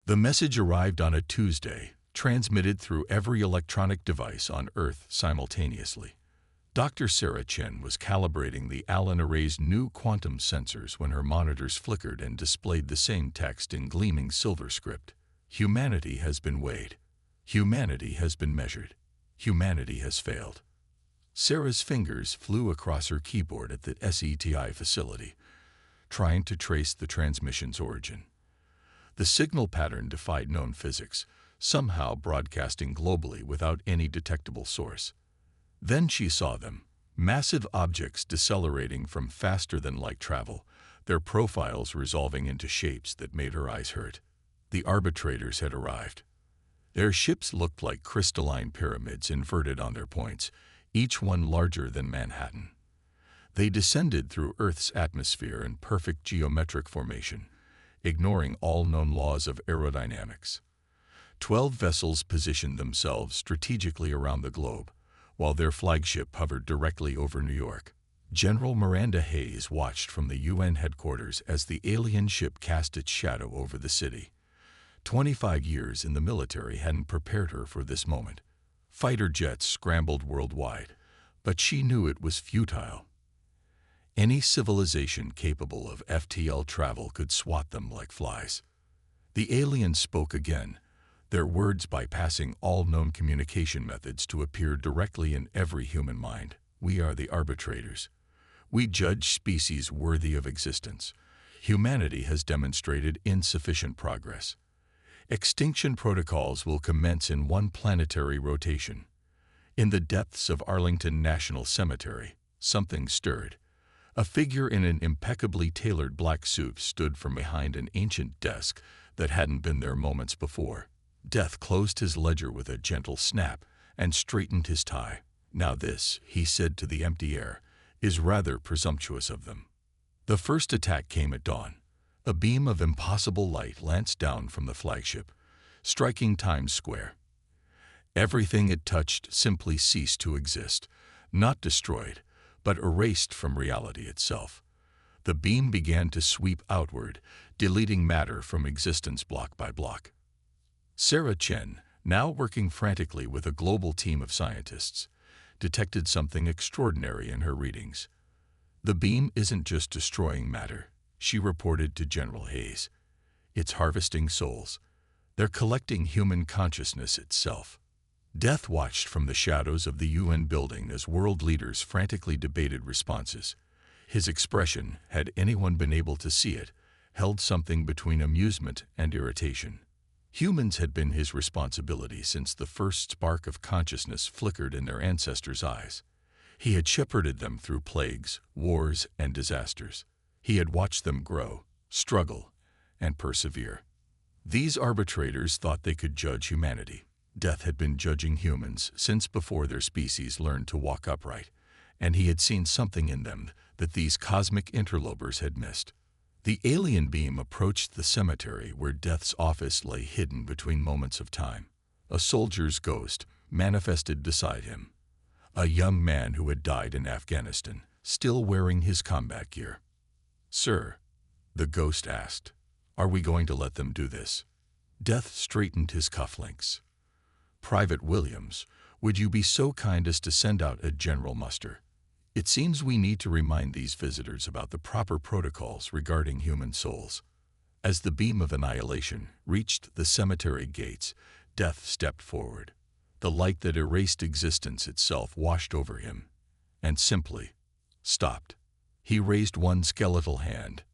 The message arrived on a Tuesday, transmitted through every electronic device on Earth simultaneously. Dr. Sarah Chen was calibrating the Allen Array's new quantum sensors when her monitors flickered and displayed the same text in gleaming silver script. Humanity has been weighed. Humanity has been measured. Humanity has failed. Sarah's fingers flew across her keyboard at the SETI facility, trying to trace the transmission's origin. The signal pattern defied known physics, somehow broadcasting globally without any detectable source. Then she saw them, massive objects decelerating from faster-than-light travel, their profiles resolving into shapes that made her eyes hurt. The arbitrators had arrived. Their ships looked like crystalline pyramids inverted on their points, each one larger than Manhattan. They descended through Earth's atmosphere in perfect geometric formation, ignoring all known laws of aerodynamics. 12 vessels positioned themselves strategically around the globe, while their flagship hovered directly over New York. General Miranda Hayes watched from the UN headquarters as the alien ship cast its shadow over the city. 25 years in the military hadn't prepared her for this moment. Fighter jets scrambled worldwide, but she knew it was futile. Any civilization capable of FTL travel could swat them like flies. The aliens spoke again, their words bypassing all known communication methods to appear directly in every human mind. We are the arbitrators. We judge species worthy of existence. Humanity has demonstrated insufficient progress. Extinction protocols will commence in one planetary rotation. In the depths of Arlington National Cemetery, something stirred. A figure in an impeccably tailored black suit stood from behind an ancient desk that hadn't been there moments before. Death closed his ledger with a gentle snap and straightened his tie. Now this, he said to the empty air, is rather presumptuous of them. The first attack came at dawn. A beam of impossible light lanced down from the flagship, striking Times Square. Everything it touched simply ceased to exist, not destroyed, but erased from reality itself. The beam began to sweep outward, deleting matter from existence block by block. Sarah Chen, now working frantically with a global team of scientists, detected something extraordinary in her readings. The beam isn't just destroying matter, she reported to General Hayes. It's harvesting souls. They're collecting human consciousness itself. Death watched from the shadows of the UN building as world leaders frantically debated responses. His expression, had anyone been able to see it, held something between amusement and irritation. Humans had been his responsibility since the first spark of consciousness flickered in their ancestors' eyes. He had shepherded them through plagues, wars, and disasters. He had watched them grow, struggle, and persevere. These arbitrators thought they could judge humanity. Death had been judging humans since before their species learned to walk upright, and he had seen something in them that these cosmic interlopers had missed. The alien beam approached the cemetery where Death's office lay hidden between moments of time. A soldier's ghost manifested beside him, a young man who had died in Afghanistan, still wearing his combat gear. "Sir," the ghost asked, "are we going to let them do this?" Death straightened his cufflinks. "Private Williams, would you be so kind as to send out a general muster? It seems we need to remind these visitors about the proper protocols regarding human souls." As the beam of annihilation reached the cemetery gates, Death stepped forward. The light that erased existence itself washed over him, and simply stopped. He raised one skeletal hand,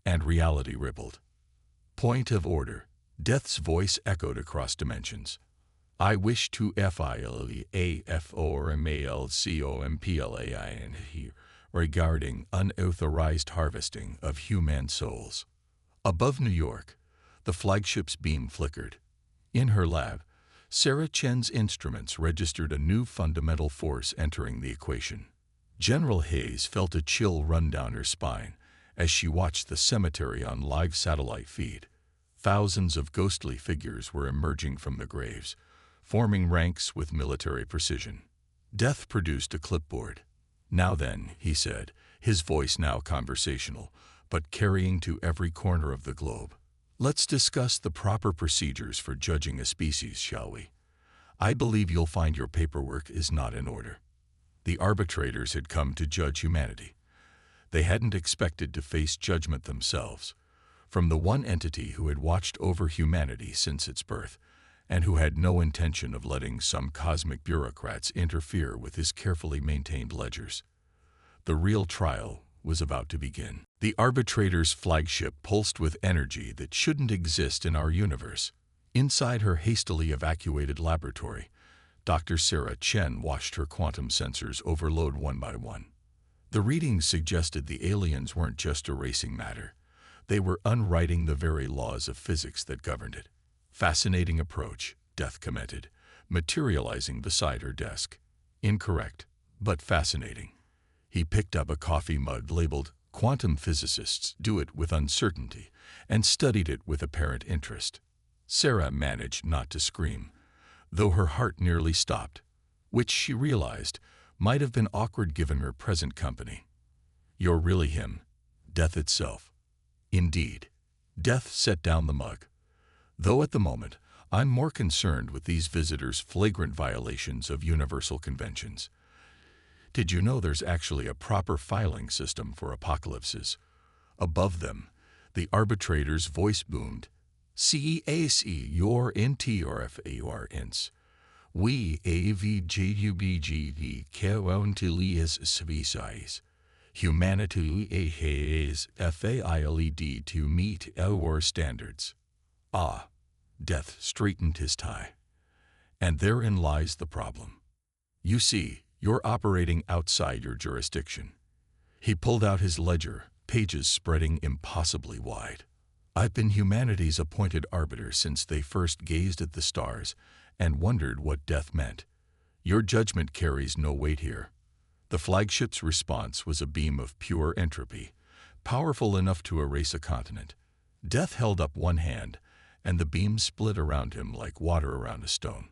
and reality rippled. "Point of order." Death's voice echoed across dimensions. "I wish to file a FORMALCOMPLAIN here regarding unauthorized harvesting of human souls." Above New York, the flagship's beam flickered. In her lab, Sarah Chen's instruments registered a new fundamental force entering the equation. General Hayes felt a chill run down her spine as she watched the cemetery on live satellite feed. Thousands of ghostly figures were emerging from the graves, forming ranks with military precision. Death produced a clipboard. "Now then," he said, his voice now conversational, but carrying to every corner of the globe. Let's discuss the proper procedures for judging a species, shall we? I believe you'll find your paperwork is not in order. The arbitrators had come to judge humanity. They hadn't expected to face judgment themselves, from the one entity who had watched over humanity since its birth, and who had no intention of letting some cosmic bureaucrats interfere with his carefully maintained ledgers. The real trial was about to begin. The arbitrator's flagship pulsed with energy that shouldn't exist in our universe. Inside her hastily evacuated laboratory, Dr. Sarah Chen watched her quantum sensors overload one by one. The readings suggested the aliens weren't just erasing matter. They were unwriting the very laws of physics that governed it. Fascinating approach, Death commented, materializing beside her desk. Incorrect, but fascinating. He picked up a coffee mug labeled "Quantum Physicists Do It with Uncertainty" and studied it with apparent interest. Sarah managed not to scream, though her heart nearly stopped, which she realized might have been awkward given her present company. "You're really him, Death itself." "Indeed." Death set down the mug. "Though at the moment, I'm more concerned with these visitors' flagrant violations of universal conventions. Did you know there's actually a proper filing system for apocalypses?" Above them, the arbitrator's voice boomed. "CAC your NTRFAURNs. We AVJUBGD Countilis Species. Humanity has failed to meet our standards." Ah, Death straightened his tie. "And therein lies the problem. You see, you're operating outside your jurisdiction." He pulled out his ledger, pages spreading impossibly wide. "I've been humanity's appointed arbiter since they first gazed at the stars and wondered what death meant. Your judgment carries no weight here." The flagship's response was a beam of pure entropy, powerful enough to erase a continent. Death held up one hand, and the beam split around him like water around a stone.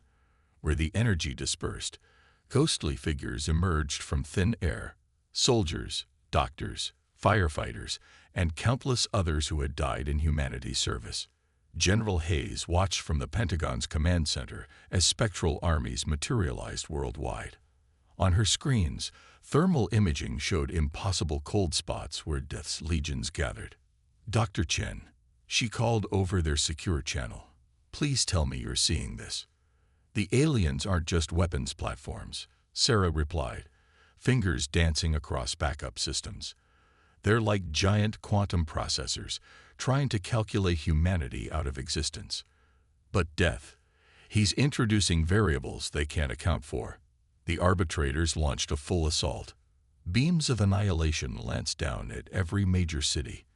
Where the energy dispersed, ghostly figures emerged from thin air: soldiers, doctors, firefighters, and countless others who had died in humanity's service. General Hayes watched from the Pentagon's command center as spectral armies materialized worldwide. On her screens, thermal imaging showed impossible cold spots where Death's legions gathered. "Dr. Chen," she called over their secure channel, "please tell me you're seeing this." "The aliens aren't just weapons platforms," Sarah replied, fingers dancing across backup systems. "They're like giant quantum processors, trying to calculate humanity out of existence. But Death, he's introducing variables they can't account for." The arbitrators launched a full assault. Beams of annihilation lanced down at every major city.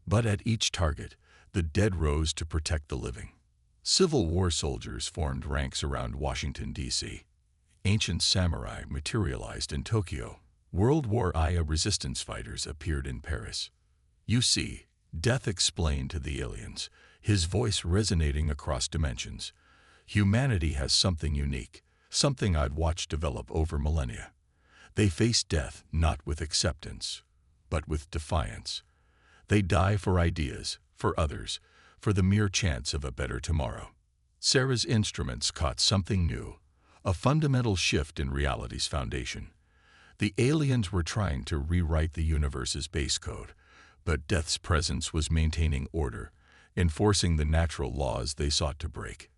But at each target, the dead rose to protect the living. Civil War soldiers formed ranks around Washington, D.C. Ancient samurai materialized in Tokyo. World War I resistance fighters appeared in Paris. "You see," Death explained to the aliens, his voice resonating across dimensions, "humanity has something unique, something I'd watched develop over millennia. They face death not with acceptance, but with defiance. They die for ideas, for others, for the mere chance of a better tomorrow." Sarah's instruments caught something new, a fundamental shift in reality's foundation. The aliens were trying to rewrite the universe's base code, but Death's presence was maintaining order, enforcing the natural laws they sought to break.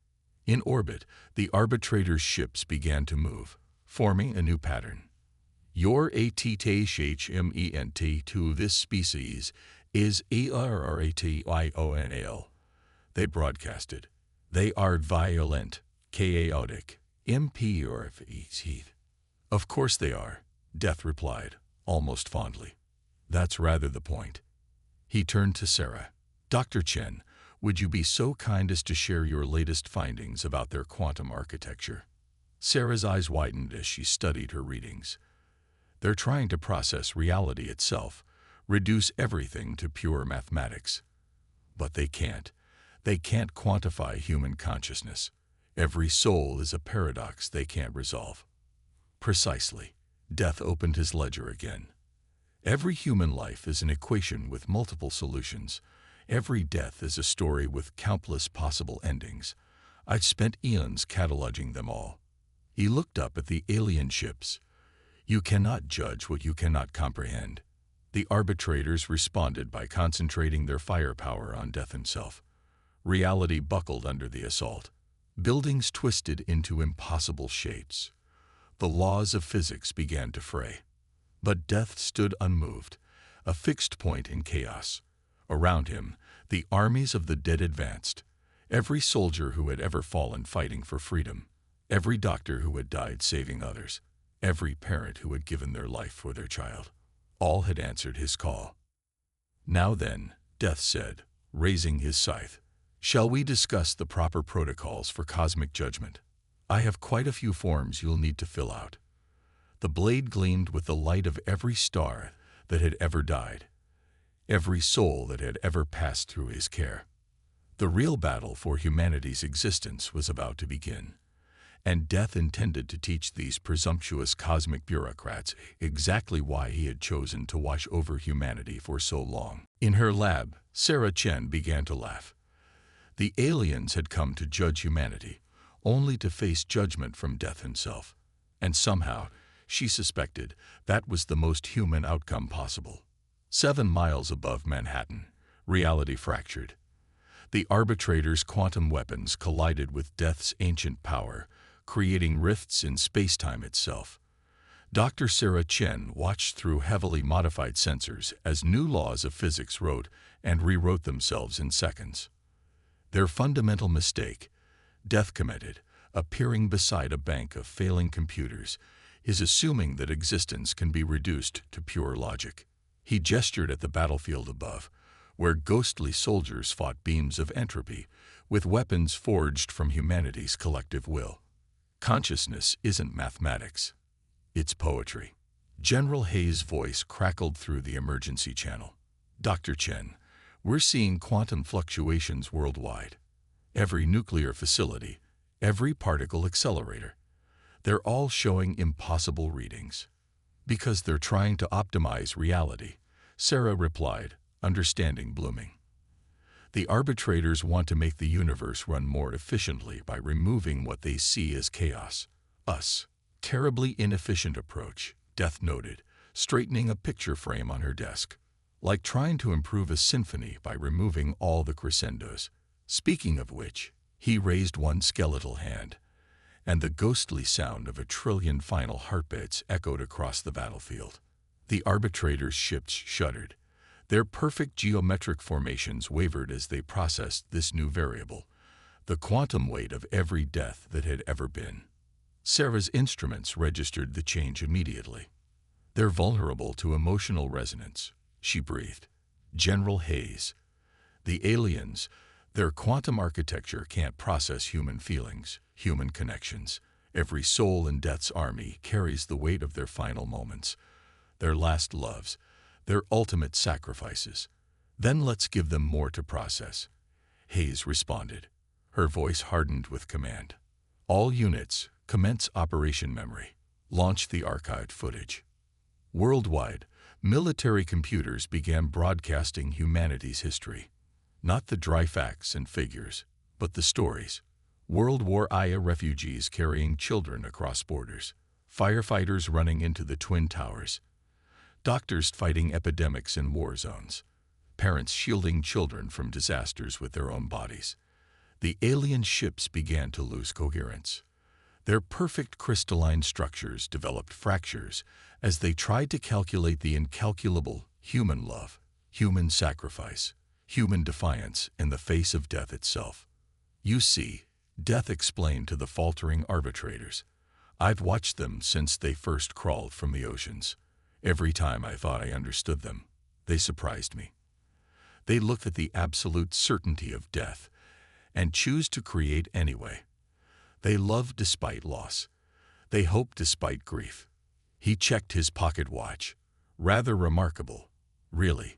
In orbit, the arbitrator's ships began to move, forming a new pattern. "Your attachment to this species is errational," they broadcasted. "They are violent, chaotic, imperfect." "Of course they are," Death replied, almost fondly. "That's rather the point." He turned to Sarah. "Dr. Chen, would you be so kind as to share your latest findings about their quantum architecture?" Sarah's eyes widened as she studied her readings. "They're trying to process reality itself, reduce everything to pure mathematics. But they can't. They can't quantify human consciousness. Every soul is a paradox they can't resolve." "Precisely." Death opened his ledger again. "Every human life is an equation with multiple solutions, Every death is a story with countless possible endings. I've spent eons cataloging them all. He looked up at the alien ships. You cannot judge what you cannot comprehend. The arbitrators responded by concentrating their firepower on death himself. Reality buckled under the assault. Buildings twisted into impossible shapes. The laws of physics began to fray. But death stood unmoved, a fixed point in chaos. Around him, the armies of the dead advanced. Every soldier who had ever fallen fighting for freedom, every doctor who had died saving others, every parent who had given their life for their child, all had answered his call. Now then, Death said, raising his scythe, shall we discuss the proper protocols for cosmic judgment? I have quite a few forms you'll need to fill out. The blade gleamed with the light of every star that had ever died, every soul that had ever passed through his care. The real battle for humanity's existence was about to begin, and Death intended to teach these presumptuous cosmic bureaucrats exactly why he had chosen to watch over humanity for so long. In her lab, Sarah Chen began to laugh. The aliens had come to judge humanity, only to face judgment from Death himself. And somehow, she suspected, that was the most human outcome possible. 7 miles above Manhattan, reality fractured. The arbitrators' quantum weapons collided with Death's ancient power, creating rifts in space-time itself. Dr. Sarah Chen watched through heavily modified sensors as new laws of physics wrote and rewrote themselves in seconds. Their fundamental mistake, Death committed, appearing beside a bank of failing computers, is assuming that existence can be reduced to pure logic. He gestured at the battlefield above, where ghostly soldiers fought beams of entropy with weapons forged from humanity's collective will. Consciousness isn't mathematics. It's poetry. General Hayes' voice crackled through the emergency channel. Dr. Chen, we're seeing quantum fluctuations worldwide. Every nuclear facility, every particle accelerator, they're all showing impossible readings. Because they're trying to optimize reality, Sarah replied, understanding blooming. The arbitrators want to make the universe run more efficiently by removing what they see as chaos. Us. Terribly inefficient approach, Death noted, straightening a picture frame on her desk. Like trying to improve a symphony by removing all the crescendos. Speaking of which, he raised one skeletal hand, and the ghostly sound of 1,000,000,000,000 final heartbeats echoed across the battlefield. The arbitrators' ships shuddered. Their perfect geometric formations wavered as they processed this new variable, the quantum weight of every death that had ever been. Sarah's instruments registered the change immediately. They're vulnerable to emotional resonance, she breathed. General Hayes. The aliens, their quantum architecture can't process human feelings, human connections. Every soul in Death's army carries the weight of their final moments, their last loves, their ultimate sacrifices. Then let's give them more to process. Hayes responded. Her voice hardened with command. All units, commence operation memory. Launch the archived footage. Worldwide, military computers began broadcasting humanity's history. Not the dry facts and figures, but the stories. World War I refugees carrying children across borders. Firefighters running into the Twin Towers. Doctors fighting epidemics in war zones. Parents shielding children from disasters with their own bodies. The alien ships began to lose coherence. Their perfect crystalline structures developed fractures as they tried to calculate the incalculable human love, human sacrifice, human defiance in the face of death itself. You see, Death explained to the faltering arbitrators, I've watched them since they first crawled from the oceans. Every time I thought I understood them, they surprised me. They looked at the absolute certainty of death and choose to create anyway. They love despite loss. They hope despite grief. He checked his pocket watch. Rather remarkable, really.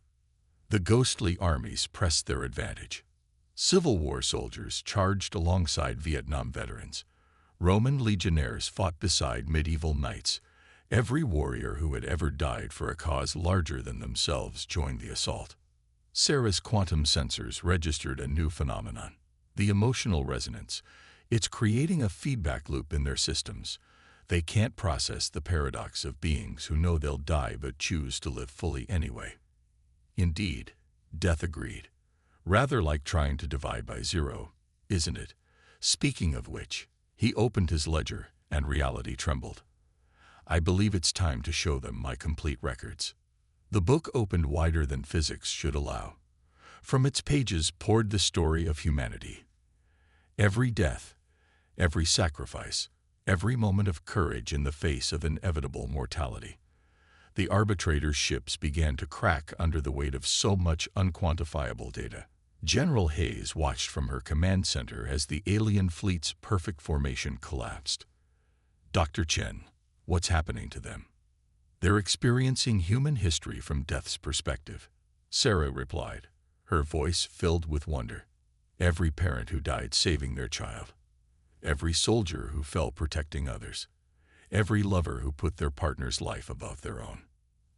The ghostly armies pressed their advantage. Civil War soldiers charged alongside Vietnam veterans. Roman legionnaires fought beside medieval knights. Every warrior who had ever died for a cause larger than themselves joined the assault. Sarah's quantum sensors registered a new phenomenon, the emotional resonance. It's creating a feedback loop in their systems. They can't process the paradox of beings who know they'll die but choose to live fully anyway. Indeed, Death agreed. Rather like trying to divide by zero, isn't it? Speaking of which, he opened his ledger, and reality trembled. I believe it's time to show them my complete records. The book opened wider than physics should allow. From its pages poured the story of humanity. Every death, every sacrifice, every moment of courage in the face of inevitable mortality. The arbitrator's ships began to crack under the weight of so much unquantifiable data. General Hayes watched from her command center as the alien fleet's perfect formation collapsed. Dr. Chen, what's happening to them? They're experiencing human history from Death's perspective, Sarah replied, her voice filled with wonder. Every parent who died saving their child. Every soldier who fell protecting others. Every lover who put their partner's life above their own.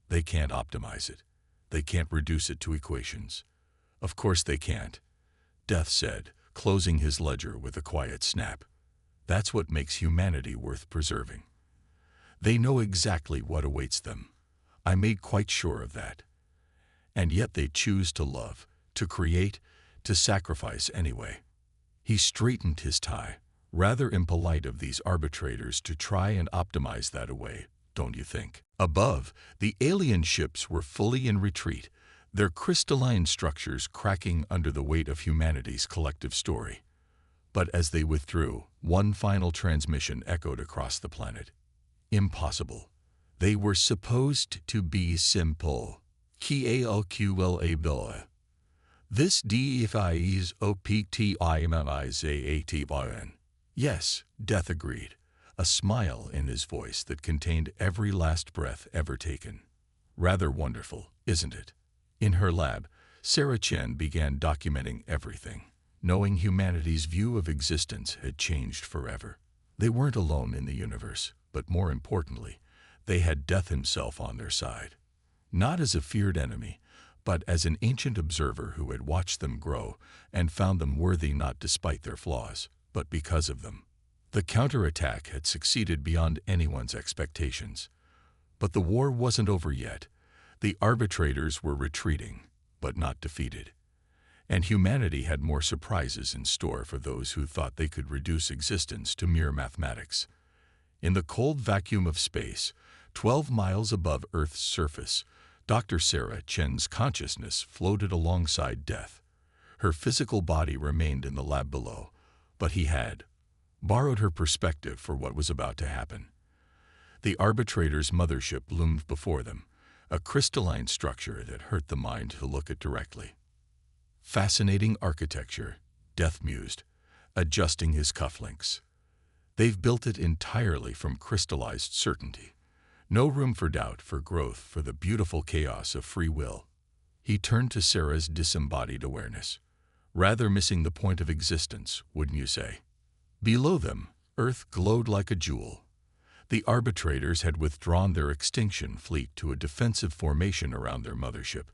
They can't optimize it. They can't reduce it to equations. Of course they can't, Death said, closing his ledger with a quiet snap. That's what makes humanity worth preserving. They know exactly what awaits them. I made quite sure of that. And yet they choose to love, to create, to sacrifice anyway. He straightened his tie, rather impolite of these arbitrators to try and optimize that away, don't you think? Above, the alien ships were fully in retreat, their crystalline structures cracking under the weight of humanity's collective story. But as they withdrew, one final transmission echoed across the planet. Impossible. They were supposed to be simple. Kalkulabil. This defies optimization. Yes, Death agreed, a smile in his voice that contained every last breath ever taken. Rather wonderful, isn't it? In her lab, Sarah Chen began documenting everything, knowing humanity's view of existence had changed forever. They weren't alone in the universe, but more importantly, they had Death himself on their side. Not as a feared enemy, but as an ancient observer who had watched them grow and found them worthy not despite their flaws, but because of them. The counterattack had succeeded beyond anyone's expectations. But the war wasn't over yet. The arbitrators were retreating, but not defeated. And humanity had more surprises in store for those who thought they could reduce existence to mere mathematics. In the cold vacuum of space, 12 miles above Earth's surface, Dr. Sarah Chen's consciousness floated alongside Death. Her physical body remained in the lab below, but he had borrowed her perspective for what was about to happen. The arbitrator's mothership loomed before them, a crystalline structure that hurt the mind to look at directly. Fascinating architecture, Death mused, adjusting his cufflinks. They've built it entirely from crystallized certainty. No room for doubt, for growth, for the beautiful chaos of free will. He turned to Sarah's disembodied awareness. Rather missing the point of existence, wouldn't you say? Below them, Earth glowed like a jewel. The arbitrators had withdrawn their extinction fleet to a defensive formation around their mothership,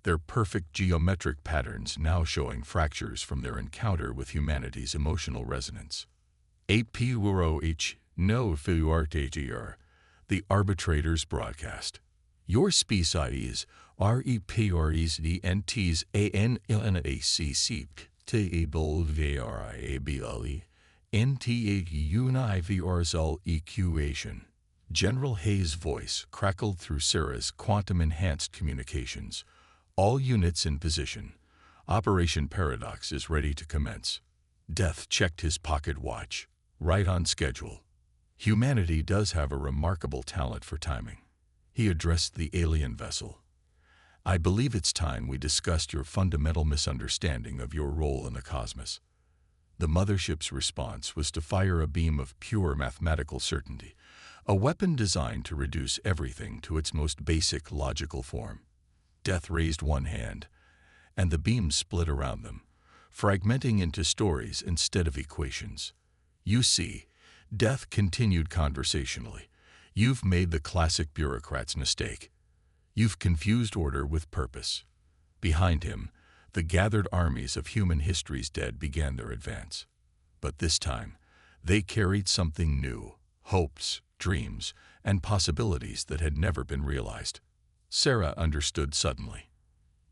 their perfect geometric patterns now showing fractures from their encounter with humanity's emotional resonance. APUROH no FURTGR, the arbitrators broadcast. Your species REPRESDNTs ANLNACC table VRIABLE NTA UNIVRSL equation. General Hayes' voice crackled through Sarah's quantum-enhanced communications. All units in position. Operation Paradox is ready to commence. Death checked his pocket watch. Right on schedule. Humanity does have a remarkable talent for timing. He addressed the alien vessel. I believe it's time we discussed your fundamental misunderstanding of your role in the cosmos. The mothership's response was to fire a beam of pure mathematical certainty, a weapon designed to reduce everything to its most basic logical form. Death raised one hand, and the beam split around them, fragmenting into stories instead of equations. You see, Death continued conversationally, you've made the classic bureaucrat's mistake. You've confused order with purpose. Behind him, the gathered armies of human history's dead began their advance. But this time, they carried something new, hopes, dreams, and possibilities that had never been realized. Sarah understood suddenly.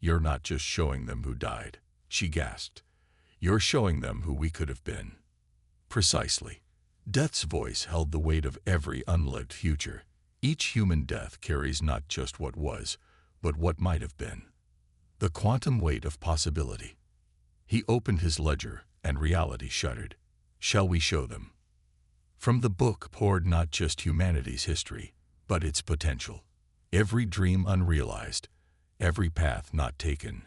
"You're not just showing them who died," she gasped. "You're showing them who we could have been." Precisely. Death's voice held the weight of every unlived future. Each human death carries not just what was, but what might have been. The quantum weight of possibility. He opened his ledger, and reality shuddered. Shall we show them? From the book poured not just humanity's history, but its potential. Every dream unrealized, every path not taken,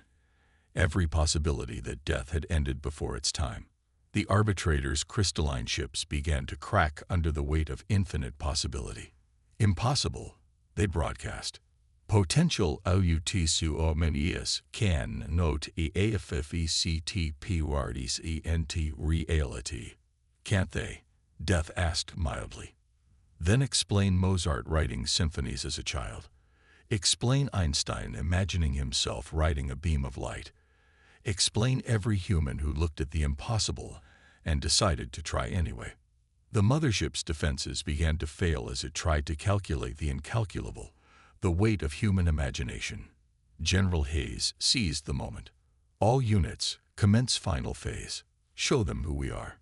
every possibility that death had ended before its time. The arbitrators' crystalline ships began to crack under the weight of infinite possibility. Impossible, they broadcast. Potential outsu omenius can note EAFFECTPWARDIS reality. Can't they? Death asked mildly. Then explain Mozart writing symphonies as a child. Explain Einstein imagining himself riding a beam of light. Explain every human who looked at the impossible and decided to try anyway. The mothership's defenses began to fail as it tried to calculate the incalculable, the weight of human imagination. General Hayes seized the moment. All units, commence final phase. Show them who we are.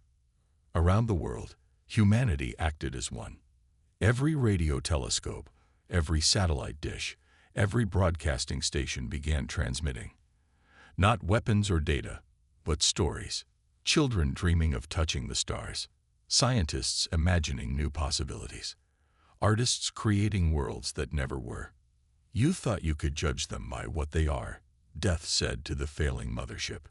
Around the world, humanity acted as one. Every radio telescope, every satellite dish, every broadcasting station began transmitting. Not weapons or data, but stories. Children dreaming of touching the stars. Scientists imagining new possibilities. Artists creating worlds that never were. You thought you could judge them by what they are, Death said to the failing mothership.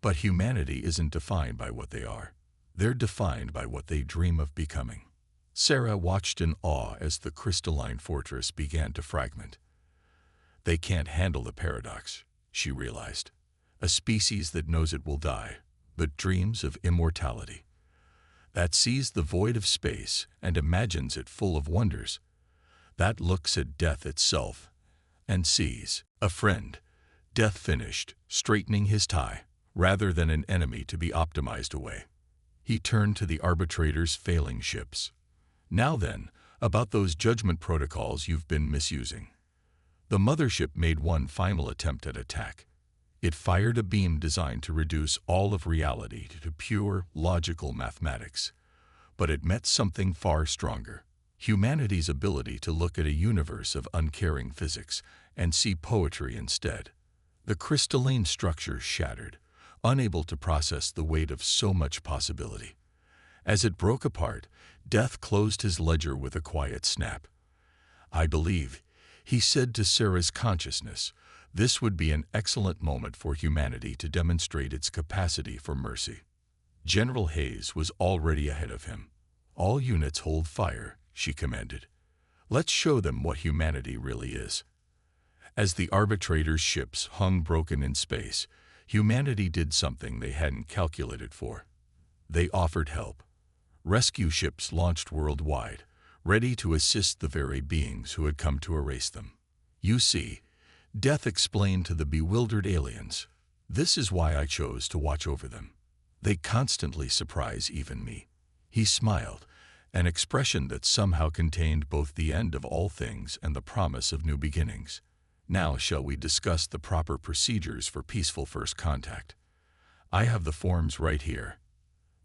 But humanity isn't defined by what they are. They're defined by what they dream of becoming. Sarah watched in awe as the crystalline fortress began to fragment. They can't handle the paradox, she realized. A species that knows it will die, but dreams of immortality. That sees the void of space and imagines it full of wonders. That looks at death itself and sees a friend. Death finished, straightening his tie, rather than an enemy to be optimized away. He turned to the arbitrator's failing ships. Now then, about those judgment protocols you've been misusing. The mothership made one final attempt at attack. It fired a beam designed to reduce all of reality to pure, logical mathematics. But it met something far stronger. Humanity's ability to look at a universe of uncaring physics and see poetry instead. The crystalline structure shattered, unable to process the weight of so much possibility. As it broke apart, Death closed his ledger with a quiet snap. "I believe," he said to Sarah's consciousness, "this would be an excellent moment for humanity to demonstrate its capacity for mercy." General Hayes was already ahead of him. "All units hold fire," she commanded. "Let's show them what humanity really is." As the arbitrator's ships hung broken in space, humanity did something they hadn't calculated for. They offered help. Rescue ships launched worldwide, ready to assist the very beings who had come to erase them. "You see," Death explained to the bewildered aliens, "this is why I chose to watch over them. They constantly surprise even me." He smiled, an expression that somehow contained both the end of all things and the promise of new beginnings. "Now shall we discuss the proper procedures for peaceful first contact? I have the forms right here."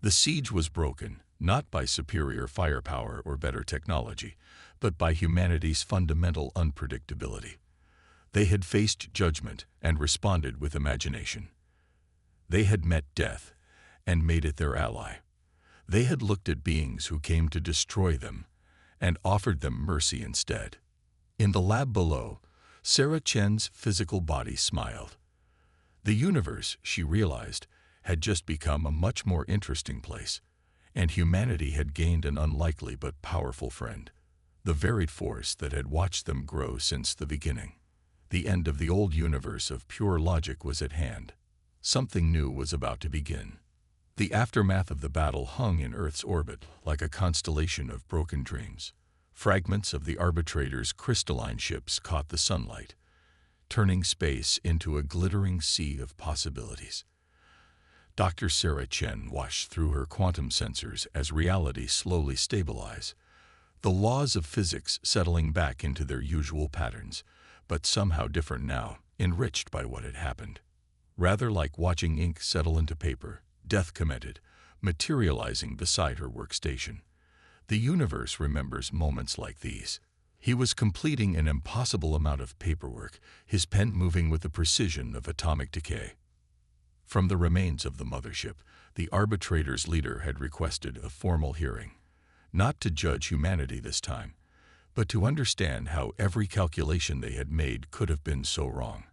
The siege was broken, not by superior firepower or better technology, but by humanity's fundamental unpredictability. They had faced judgment and responded with imagination. They had met death and made it their ally. They had looked at beings who came to destroy them and offered them mercy instead. In the lab below, Sarah Chen's physical body smiled. The universe, she realized, had just become a much more interesting place, and humanity had gained an unlikely but powerful friend, the varied force that had watched them grow since the beginning. The end of the old universe of pure logic was at hand. Something new was about to begin. The aftermath of the battle hung in Earth's orbit like a constellation of broken dreams. Fragments of the arbitrator's crystalline ships caught the sunlight, turning space into a glittering sea of possibilities. Dr. Sarah Chen watched through her quantum sensors as reality slowly stabilized, the laws of physics settling back into their usual patterns, but somehow different now, enriched by what had happened. Rather like watching ink settle into paper, Death commented, materializing beside her workstation. The universe remembers moments like these. He was completing an impossible amount of paperwork, his pen moving with the precision of atomic decay. From the remains of the mothership, the arbitrator's leader had requested a formal hearing, not to judge humanity this time, but to understand how every calculation they had made could have been so wrong.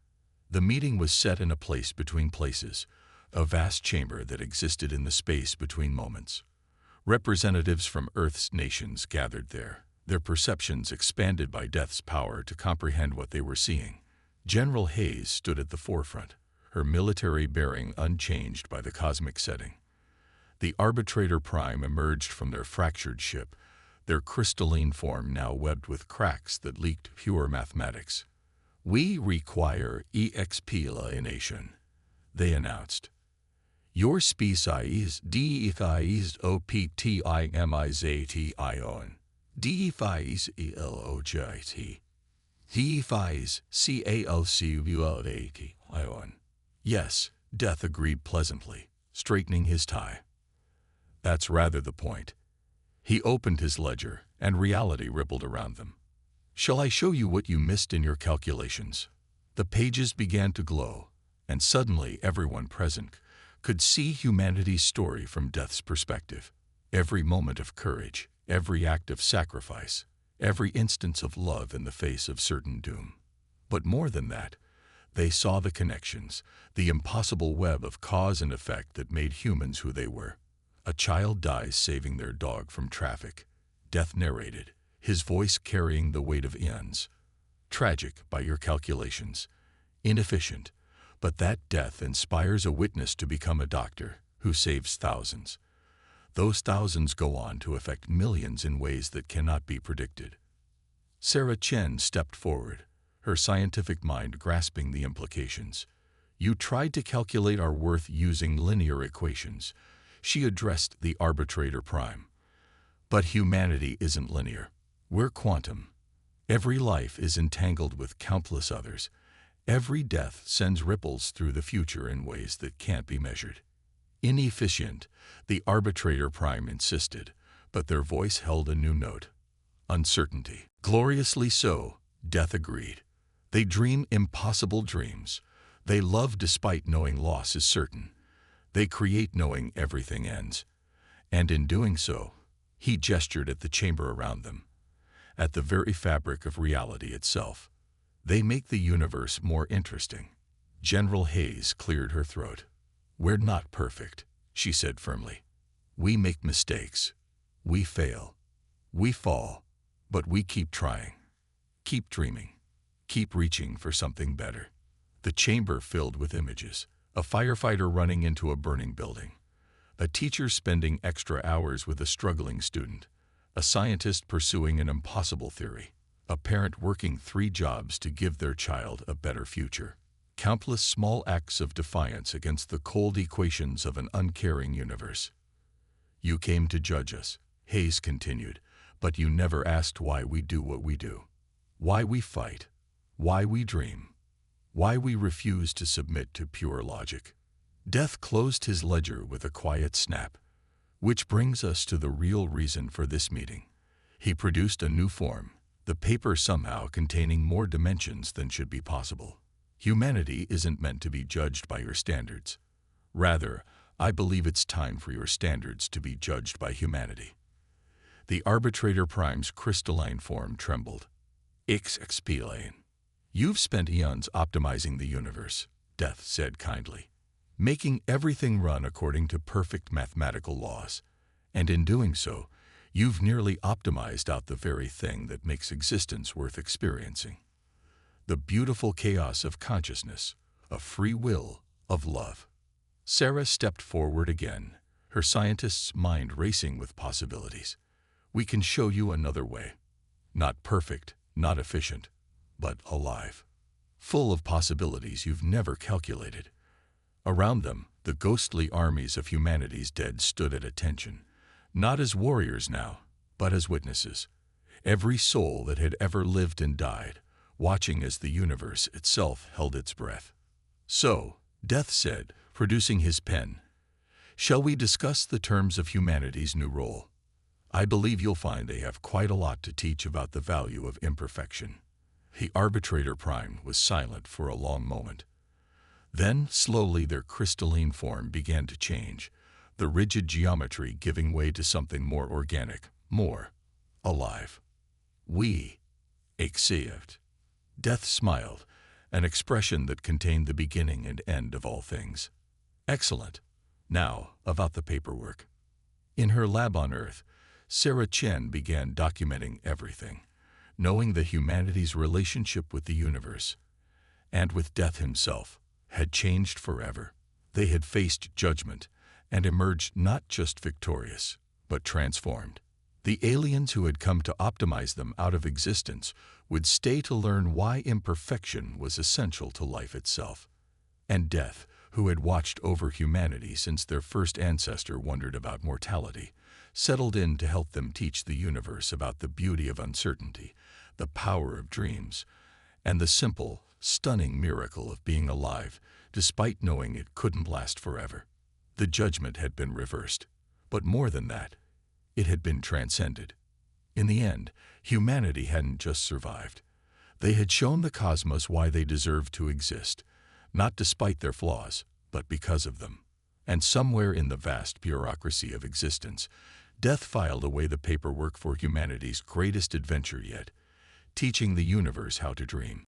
The meeting was set in a place between places, a vast chamber that existed in the space between moments. Representatives from Earth's nations gathered there, their perceptions expanded by Death's power to comprehend what they were seeing. General Hayes stood at the forefront, her military bearing unchanged by the cosmic setting. The Arbitrator Prime emerged from their fractured ship, their crystalline form now webbed with cracks that leaked pure mathematics. "We require explanation," they announced. "Your species defies optimization. Defies elogit. Defies calculation. Yes, Death agreed pleasantly, straightening his tie. That's rather the point. He opened his ledger, and reality rippled around them. Shall I show you what you missed in your calculations? The pages began to glow, and suddenly everyone present could see humanity's story from Death's perspective. Every moment of courage, every act of sacrifice, every instance of love in the face of certain doom. But more than that, they saw the connections, the impossible web of cause and effect that made humans who they were. A child dies saving their dog from traffic. Death narrated, his voice carrying the weight of eons. Tragic by your calculations. Inefficient, but that death inspires a witness to become a doctor who saves thousands. Those thousands go on to affect millions in ways that cannot be predicted. Sarah Chen stepped forward, her scientific mind grasping the implications. You tried to calculate our worth using linear equations. She addressed the Arbitrator Prime. But humanity isn't linear. We're quantum. Every life is entangled with countless others. Every death sends ripples through the future in ways that can't be measured. Inefficient, the Arbitrator Prime insisted, but their voice held a new note. Uncertainty. Gloriously so, Death agreed. They dream impossible dreams. They love despite knowing loss is certain. They create knowing everything ends. And in doing so, he gestured at the chamber around them, at the very fabric of reality itself. They make the universe more interesting. General Hayes cleared her throat. We're not perfect, she said firmly. We make mistakes. We fail. We fall. But we keep trying. Keep dreaming. Keep reaching for something better. The chamber filled with images. A firefighter running into a burning building. A teacher spending extra hours with a struggling student. A scientist pursuing an impossible theory. A parent working 3 jobs to give their child a better future. Countless small acts of defiance against the cold equations of an uncaring universe. You came to judge us, Hayes continued, but you never asked why we do what we do. Why we fight. Why we dream. Why we refuse to submit to pure logic. Death closed his ledger with a quiet snap. Which brings us to the real reason for this meeting. He produced a new form, the paper somehow containing more dimensions than should be possible. Humanity isn't meant to be judged by your standards. Rather, I believe it's time for your standards to be judged by humanity. The Arbitrator Prime's crystalline form trembled. Explain. You've spent eons optimizing the universe, Death said kindly, making everything run according to perfect mathematical laws. And in doing so, you've nearly optimized out the very thing that makes existence worth experiencing. The beautiful chaos of consciousness, of free will, of love. Sarah stepped forward again, her scientist's mind racing with possibilities. We can show you another way. Not perfect, not efficient, but alive. full of possibilities you've never calculated. Around them, the ghostly armies of humanity's dead stood at attention, not as warriors now, but as witnesses. Every soul that had ever lived and died, watching as the universe itself held its breath. So, Death said, producing his pen, "Shall we discuss the terms of humanity's new role? I believe you'll find they have quite a lot to teach about the value of imperfection." The arbitrator prime was silent for a long moment. Then, slowly, their crystalline form began to change, the rigid geometry giving way to something more organic, more alive. "We acceived." Death smiled, an expression that contained the beginning and end of all things. "Excellent. Now, about the paperwork." In her lab on Earth, Sarah Chen began documenting everything, knowing that humanity's relationship with the universe, and with Death himself, had changed forever. They had faced judgment and emerged not just victorious, but transformed. The aliens who had come to optimize them out of existence would stay to learn why imperfection was essential to life itself. And Death, who had watched over humanity since their first ancestor wondered about mortality, settled in to help them teach the universe about the beauty of uncertainty, the power of dreams, and the simple, stunning miracle of being alive, despite knowing it couldn't last forever. The judgment had been reversed, but more than that, it had been transcended. In the end, humanity hadn't just survived. They had shown the cosmos why they deserved to exist, not despite their flaws, but because of them. And somewhere in the vast bureaucracy of existence, Death filed away the paperwork for humanity's greatest adventure yet, teaching the universe how to dream.